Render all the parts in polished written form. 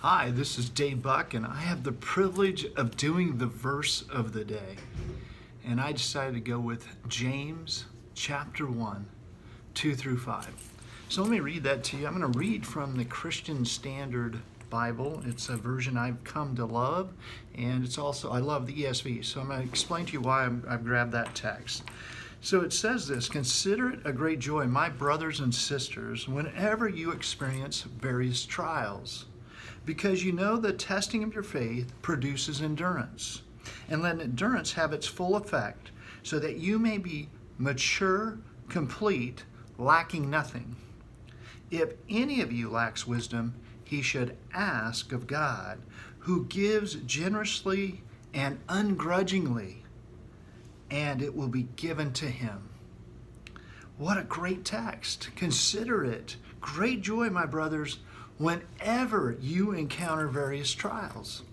Hi, this is Dave Buck, and I have the privilege of doing the verse of the day. And I decided to go with James chapter 1, 2 through 5. So let me read that to you. I'm going to read from the Christian Standard Bible. It's a version I've come to love, and it's also, I love the ESV. So I'm going to explain to you why I've grabbed that text. So it says this: consider it a great joy, my brothers and sisters, whenever you experience various trials, because you know the testing of your faith produces endurance. And let endurance have its full effect, so that you may be mature, complete, lacking nothing. If any of you lacks wisdom, he should ask of God, who gives generously and ungrudgingly, and it will be given to him. What a great text. Consider it great joy, my brothers, whenever you encounter various trials.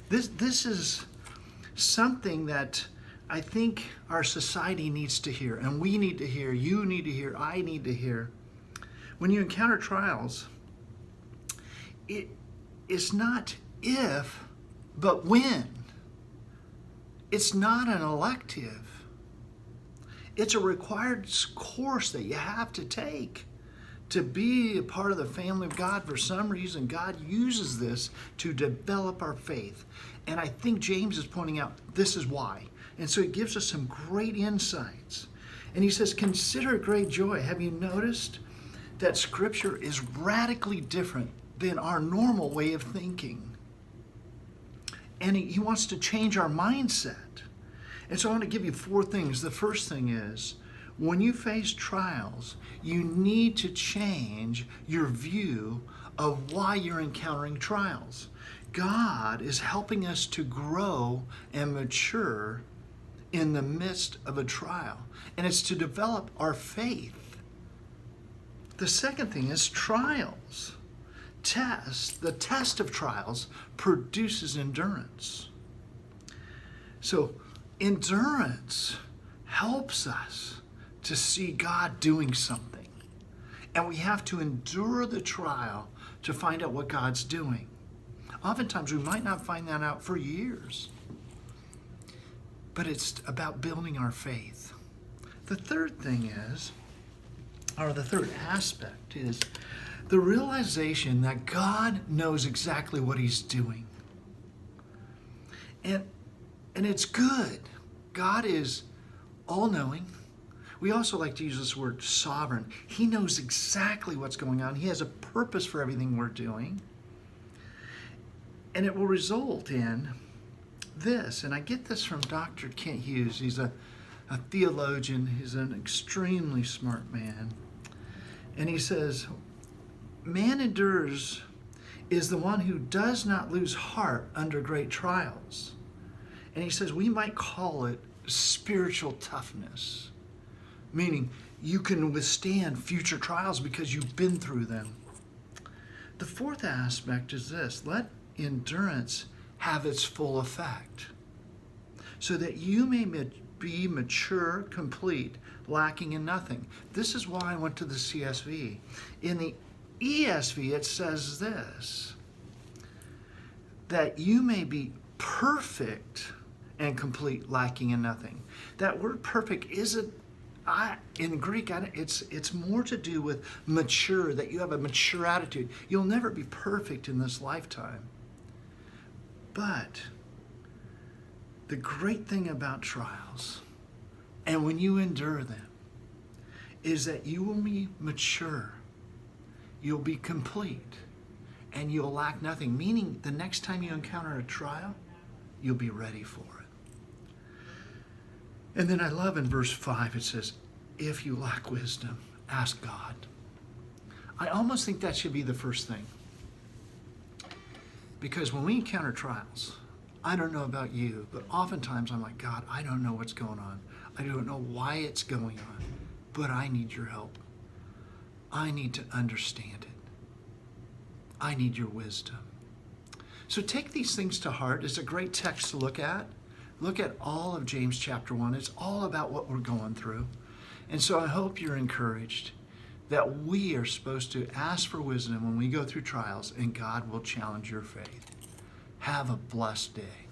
This is something that I think our society needs to hear, and we need to hear, you need to hear, I need to hear. When you encounter trials, it's not if, but when. It's not an elective. It's a required course that you have to take to be a part of the family of God. For some reason, God uses this to develop our faith. And I think James is pointing out this is why. And so he gives us some great insights. And he says, consider great joy. Have you noticed that Scripture is radically different than our normal way of thinking? And he wants to change our mindset. And so I want to give you 4 things. The first thing is, when you face trials, you need to change your view of why you're encountering trials. God is helping us to grow and mature in the midst of a trial, and it's to develop our faith. The second thing is trials. The test of trials produces endurance. So endurance helps us to see God doing something. And we have to endure the trial to find out what God's doing. Oftentimes we might not find that out for years. But it's about building our faith. The third thing is, or the third aspect is, the realization that God knows exactly what he's doing. And it's good. God is all-knowing. We also like to use this word sovereign. He knows exactly what's going on. He has a purpose for everything we're doing. And it will result in this. And I get this from Dr. Kent Hughes. He's a theologian. He's an extremely smart man. And he says, man endures is the one who does not lose heart under great trials. And he says we might call it spiritual toughness, meaning you can withstand future trials because you've been through them. The fourth aspect is this: let endurance have its full effect, so that you may be mature, complete, lacking in nothing. This is why I went to the CSV. In the ESV, it says this: that you may be perfect and complete, lacking in nothing. That word perfect isn't, in Greek, it's more to do with mature, that you have a mature attitude. You'll never be perfect in this lifetime. But the great thing about trials, and when you endure them, is that you will be mature, you'll be complete, and you'll lack nothing. Meaning the next time you encounter a trial, you'll be ready for it. And then I love in verse 5, it says, if you lack wisdom, ask God. I almost think that should be the first thing. Because when we encounter trials, I don't know about you, but oftentimes I'm like, God, I don't know what's going on. I don't know why it's going on, but I need your help. I need to understand it. I need your wisdom. So take these things to heart. It's a great text to look at. Look at all of James chapter 1. It's all about what we're going through. And so I hope you're encouraged that we are supposed to ask for wisdom when we go through trials, and God will challenge your faith. Have a blessed day.